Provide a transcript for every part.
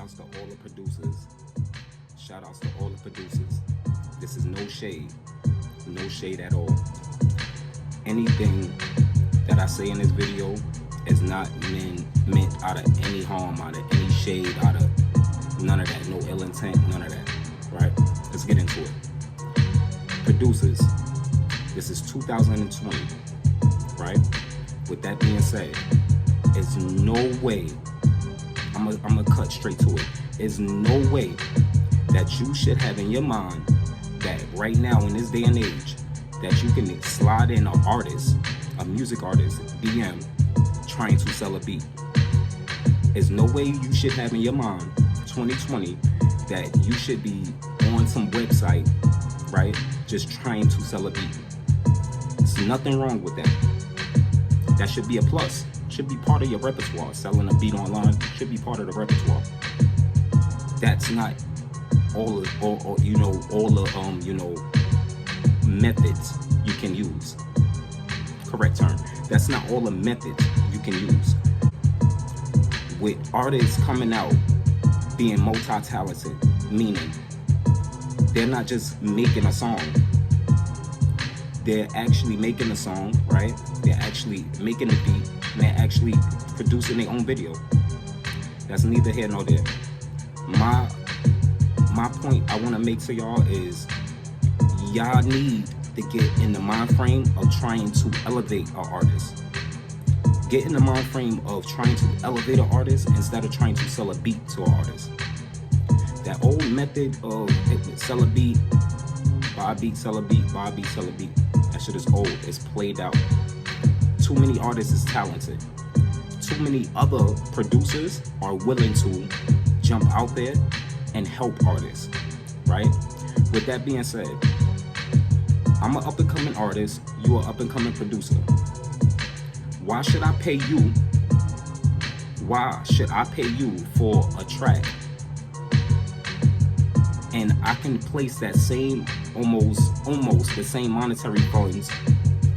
outs to all the producers. Shout outs to all the producers. This is no shade. No shade at all. Anything that I say in this video is not meant out of any harm, out of any shade, out of none of that. No ill intent, none of that. Right? Let's get into it. Producers. This is 2020. Right? With that being said, it's no way, I'm gonna cut straight to it. There's no way that you should have in your mind that right now in this day and age that you can slide in an artist, a music artist, DM, trying to sell a beat. There's no way you should have in your mind, 2020, that you should be on some website, right, just trying to sell a beat. There's nothing wrong with that. That should be a plus. Should be part of your repertoire. Selling a beat online should be part of the repertoire. That's not all the methods you can use. Correct term. That's not all the methods you can use. With artists coming out being multi-talented, meaning they're not just making a song. They're actually making a song, right? They're actually making the beat, and they're actually producing their own video. That's neither here nor there. My point I want to make to y'all is y'all need to get in the mind frame of trying to elevate an artist. Get in the mind frame of trying to elevate an artist instead of trying to sell a beat to an artist. That old method of sell a beat, buy a beat, sell a beat, buy a beat, sell a beat. That shit is old. It's played out. Too many artists is talented. Too many other producers are willing to jump out there and help artists, right? With that being said, I'm an up-and-coming artist. You are an up-and-coming producer. Why should I pay you? Why should I pay you for a track? And I can place that same, almost the same monetary funds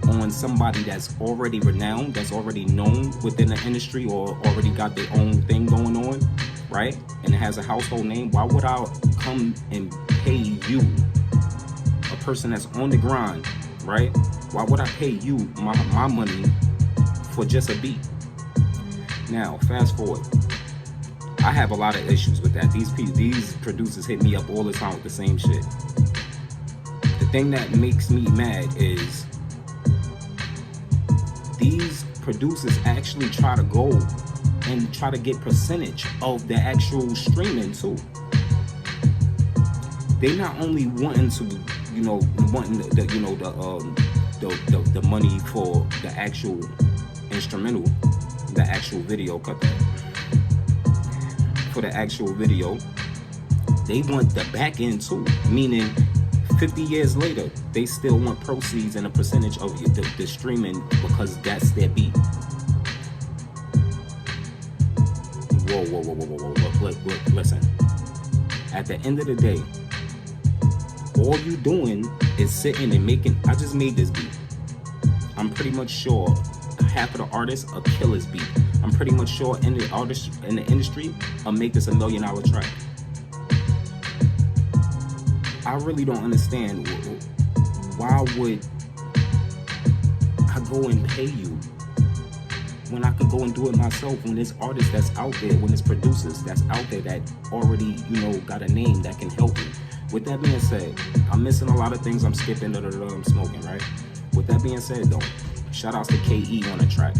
on somebody that's already renowned, that's already known within the industry, or already got their own thing going on, right? And it has a household name. Why would I come and pay you, a person that's on the grind, right? Why would I pay you my money for just a beat? Now, fast forward. I have a lot of issues with that. These producers hit me up all the time with the same shit. The thing that makes me mad is these producers actually try to go and try to get percentage of the actual streaming too. They not only wanting to, wanting the money for the actual instrumental, the actual video, cut that. For the actual video, they want the back end too, meaning 50 years later they still want proceeds and a percentage of the streaming because that's their beat. Whoa. Listen, at the end of the day, all you doing is sitting and making, I just made this beat. I'm pretty much sure half of the artists will kill this beat. I'm pretty much sure in the industry, I'll make this $1 million track. I really don't understand why would I go and pay you when I could go and do it myself, when there's artists that's out there, when there's producers that's out there that already, got a name that can help me. With that being said, I'm missing a lot of things. I'm skipping, I'm smoking, right? With that being said, though, shout outs to KE on the track.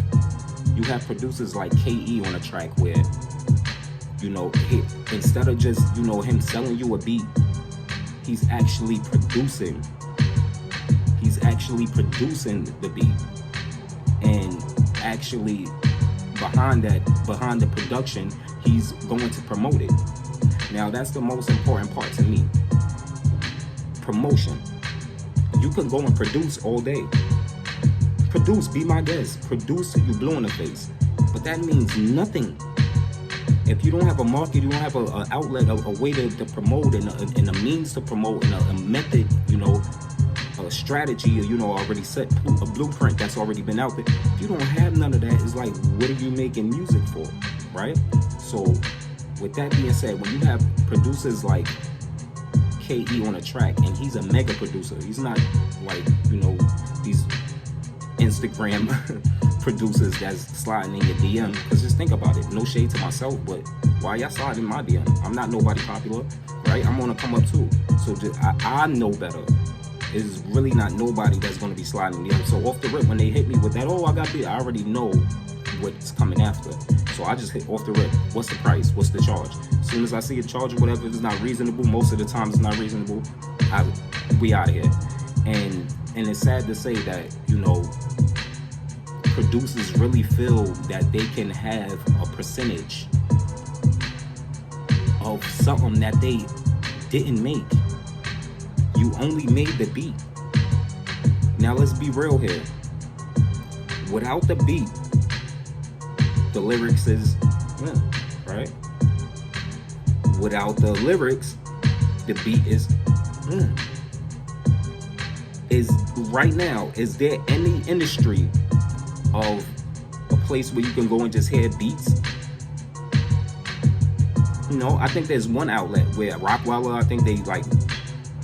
You have producers like KE on a track where, instead of just, him selling you a beat, he's actually producing. He's actually producing the beat. And actually behind the production, he's going to promote it. Now, that's the most important part to me. Promotion. You can go and produce all day. Produce, be my guest. Produce till you blue in the face. But that means nothing if you don't have a market, you don't have an outlet, a way to promote, and a means to promote, and a method, a strategy, already set, a blueprint that's already been out there. If you don't have none of that, it's like, what are you making music for, right? So with that being said, when you have producers like KE on a track, and he's a mega producer, he's not like, you know, these Instagram producers that's sliding in your DM. Because just think about it, no shade to myself, but why y'all sliding in my DM? I'm not nobody popular, right? I'm gonna come up too. So just, I know better. It's really not nobody that's gonna be sliding in DM. So off the rip, when they hit me with that, oh, I got beat, I already know what's coming after. So I just hit off the rip, what's the price, what's the charge? As soon as I see a charge or whatever, it's not reasonable, most of the time it's not reasonable, we out of here. And it's sad to say that, you know, producers really feel that they can have a percentage of something that they didn't make. You only made the beat. Now let's be real here. Without the beat, the lyrics is, right? Without the lyrics, the beat is, Is right now, is there any industry of a place where you can go and just hear beats? You know, I think there's one outlet where Rockweller, I think they like,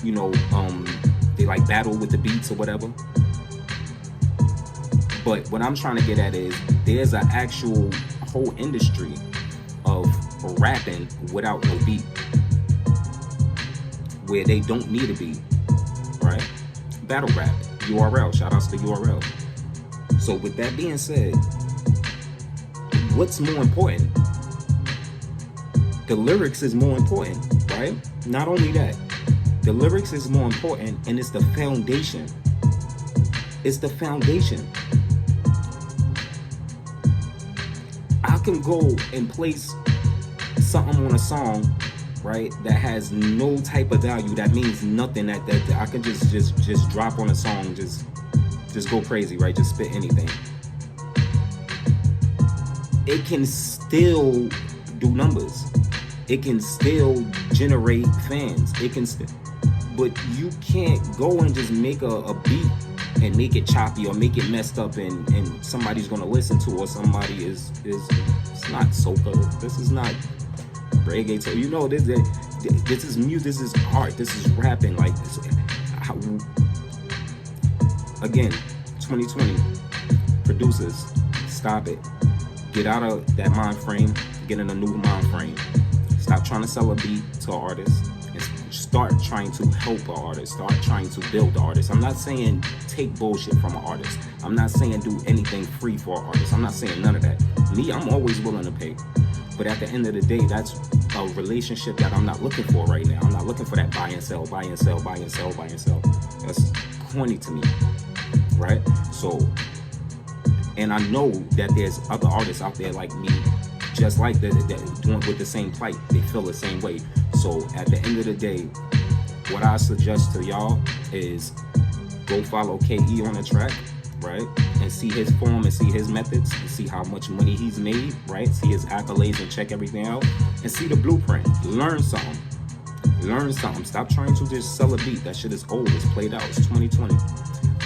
you know, they like battle with the beats or whatever. But what I'm trying to get at is there's an actual whole industry of rapping without no beat, where they don't need a beat, right? Battle rap, URL, shout outs to URL. So with that being said, what's more important? The lyrics is more important, right? Not only that, the lyrics is more important, and it's the foundation. It's the foundation. I can go and place something on a song, right, that has no type of value, that means nothing, that I can just drop on a song, just go crazy, right, just spit anything. It can still do numbers. It can still generate fans. It can but you can't go and just make a beat and make it choppy or make it messed up and somebody's gonna listen to, or somebody is it's not soca, this is not reggae, so you know, this is music, this is art, this is rapping. Like, again, 2020 producers, stop it. Get out of that mind frame, get in a new mind frame. Stop trying to sell a beat to an artist and start trying to help an artist. Start trying to build the artist. I'm not saying take bullshit from an artist. I'm not saying do anything free for an artist. I'm not saying none of that. Me, I'm always willing to pay. But at the end of the day, that's a relationship that I'm not looking for right now. I'm not looking for that buy and sell, buy and sell, buy and sell, buy and sell. That's corny to me, right? So, and I know that there's other artists out there like me, just like that doing with the same plight. They feel the same way. So at the end of the day, what I suggest to y'all is go follow KE on the track, right? And see his form and see his methods and see how much money he's made, right? See his accolades and check everything out and see the blueprint. Learn something. Learn something. Stop trying to just sell a beat. That shit is old. It's played out. It's 2020.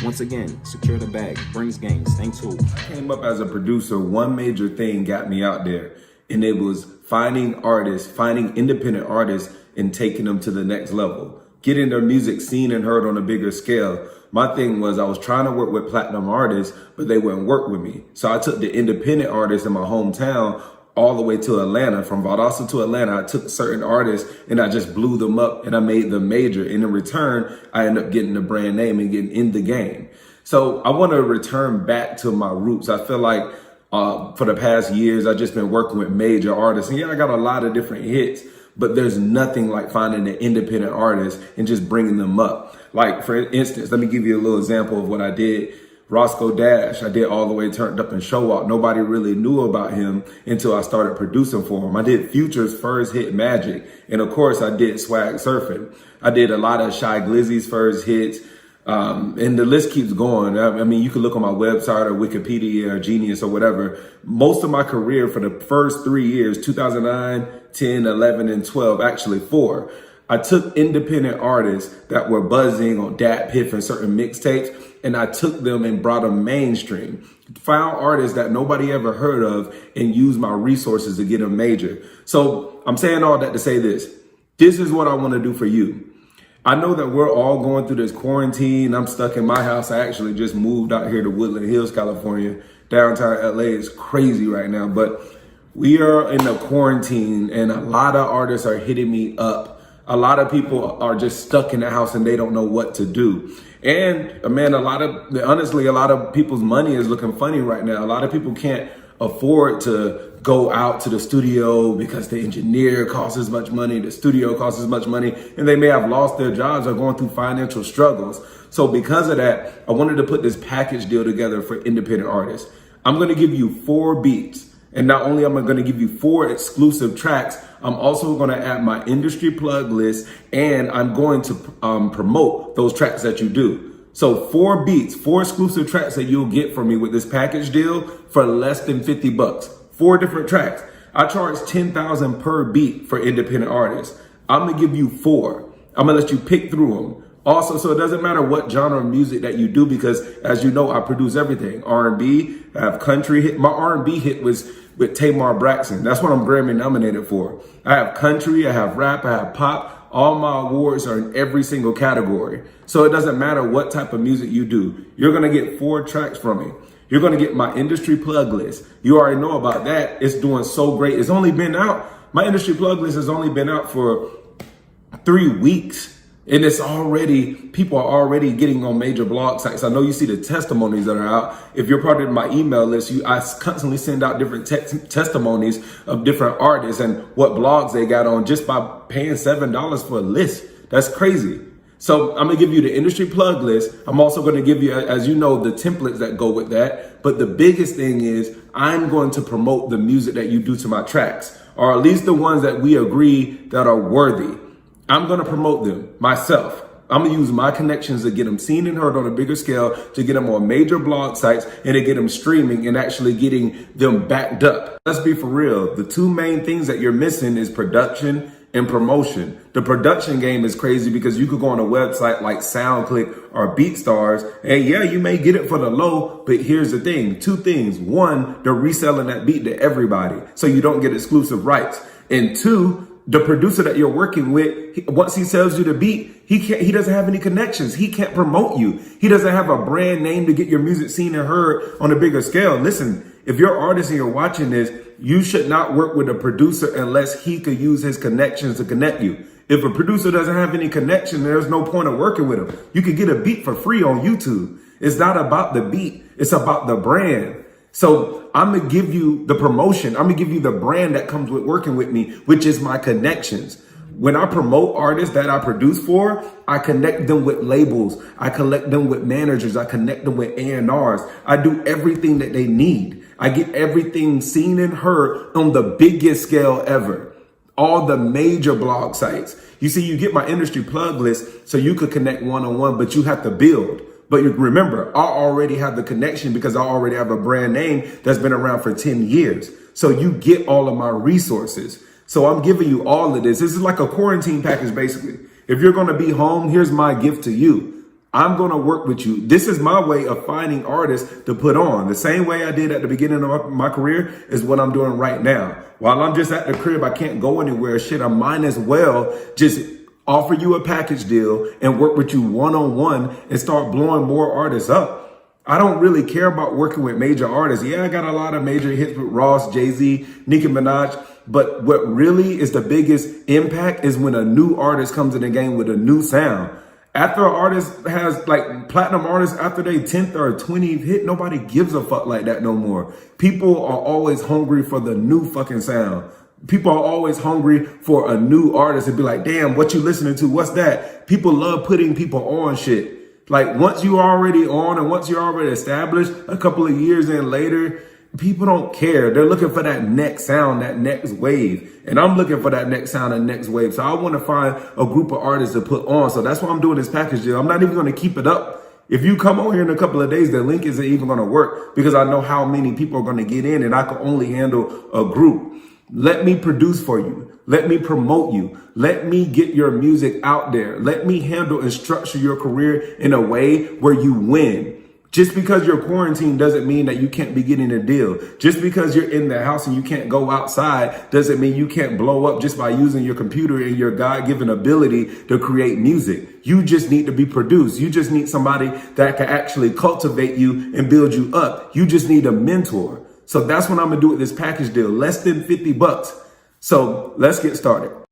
Once again, secure the bag, brings gains. Thank you. I came up as a producer. One major thing got me out there, and it was finding artists, finding independent artists and taking them to the next level, getting their music seen and heard on a bigger scale. My thing was I was trying to work with platinum artists, but they wouldn't work with me. So I took the independent artists in my hometown all the way to Atlanta. From Valdosta to Atlanta, I took certain artists and I just blew them up and I made them major. And in return, I ended up getting the brand name and getting in the game. So I want to return back to my roots. I feel like for the past years, I've just been working with major artists. And yeah, I got a lot of different hits, but there's nothing like finding an independent artist and just bringing them up. Like, for instance, let me give you a little example of what I did. Roscoe Dash, I did All the Way Turned Up and Show Up. Nobody really knew about him until I started producing for him. I did Future's first hit, Magic. And of course, I did Swag Surfing. I did a lot of Shy Glizzy's first hits. And the list keeps going. I mean, you can look on my website or Wikipedia or Genius or whatever. Most of my career for the first 3 years, 2009, 10, 11, and 12, actually 4, I took independent artists that were buzzing on Dat Piff and certain mixtapes, and I took them and brought them mainstream. Found artists that nobody ever heard of and used my resources to get them major. So I'm saying all that to say this. This is what I want to do for you. I know that we're all going through this quarantine. I'm stuck in my house. I actually just moved out here to Woodland Hills, California. Downtown LA is crazy right now, but we are in a quarantine and a lot of artists are hitting me up. A lot of people are just stuck in the house and they don't know what to do. And man, honestly, a lot of people's money is looking funny right now. A lot of people can't afford to go out to the studio because the engineer costs as much money, the studio costs as much money, and they may have lost their jobs or going through financial struggles. So because of that, I wanted to put this package deal together for independent artists. I'm going to give you 4 beats. And not only am I going to give you 4 exclusive tracks, I'm also going to add my industry plug list, and I'm going to promote those tracks that you do. So 4 beats, 4 exclusive tracks that you'll get from me with this package deal for less than $50. 4 different tracks. I charge $10,000 per beat for independent artists. I'm going to give you 4. I'm going to let you pick through them. Also, so it doesn't matter what genre of music that you do, because as you know, I produce everything. R&B, I have country hit. My R&B hit was with Tamar Braxton. That's what I'm Grammy nominated for. I have country, I have rap, I have pop. All my awards are in every single category. So it doesn't matter what type of music you do. You're going to get 4 tracks from me. You're going to get my industry plug list. You already know about that. It's doing so great. It's only been out. My industry plug list has only been out for 3 weeks. And it's already, people are already getting on major blog sites. I know you see the testimonies that are out. If you're part of my email list, I constantly send out different testimonies of different artists and what blogs they got on just by paying $7 for a list. That's crazy. So I'm going to give you the industry plug list. I'm also going to give you, as you know, the templates that go with that. But the biggest thing is I'm going to promote the music that you do to my tracks, or at least the ones that we agree that are worthy. I'm going to promote them myself. I'm going to use my connections to get them seen and heard on a bigger scale, to get them on major blog sites, and to get them streaming and actually getting them backed up. Let's be for real. The 2 main things that you're missing is production and promotion. The production game is crazy because you could go on a website like SoundClick or BeatStars, and yeah, you may get it for the low, but here's the thing. 2 things. 1, they're reselling that beat to everybody, so you don't get exclusive rights. And 2, the producer that you're working with, once he sells you the beat, he doesn't have any connections. He can't promote you. He doesn't have a brand name to get your music seen and heard on a bigger scale. Listen, if you're an artist and you're watching this, you should not work with a producer unless he could use his connections to connect you. If a producer doesn't have any connection, there's no point of working with him. You can get a beat for free on YouTube. It's not about the beat. It's about the brand. So I'm going to give you the promotion. I'm going to give you the brand that comes with working with me, which is my connections. When I promote artists that I produce for, I connect them with labels. I connect them with managers. I connect them with A&Rs. I do everything that they need. I get everything seen and heard on the biggest scale ever. All the major blog sites. You see, you get my industry plug list so you could connect one-on-one, but you have to build. But remember, I already have the connection because I already have a brand name that's been around for 10 years. So you get all of my resources. So I'm giving you all of this. This is like a quarantine package, basically. If you're going to be home, here's my gift to you. I'm going to work with you. This is my way of finding artists to put on. The same way I did at the beginning of my career is what I'm doing right now. While I'm just at the crib, I can't go anywhere. Shit, I might as well just offer you a package deal and work with you one-on-one and start blowing more artists up. I don't really care about working with major artists. Yeah, I got a lot of major hits with Ross, Jay-Z, Nicki Minaj. But what really is the biggest impact is when a new artist comes in the game with a new sound. After an artist has like platinum artists, after they 10th or 20th hit, nobody gives a fuck like that no more. People are always hungry for the new fucking sound. People are always hungry for a new artist and be like, damn, what you listening to? What's that? People love putting people on shit. Like once you're already on and once you're already established, a couple of years in later, people don't care. They're looking for that next sound, that next wave. And I'm looking for that next sound and next wave. So I want to find a group of artists to put on. So that's why I'm doing this package deal. I'm not even going to keep it up. If you come on here in a couple of days, the link isn't even going to work because I know how many people are going to get in and I can only handle a group. Let me produce for you. Let me promote you. Let me get your music out there. Let me handle and structure your career in a way where you win. Just because you're quarantined doesn't mean that you can't be getting a deal. Just because you're in the house and you can't go outside doesn't mean you can't blow up just by using your computer and your God-given ability to create music. You just need to be produced. You just need somebody that can actually cultivate you and build you up. You just need a mentor. So that's what I'm going to do with this package deal. Less than $50. So let's get started.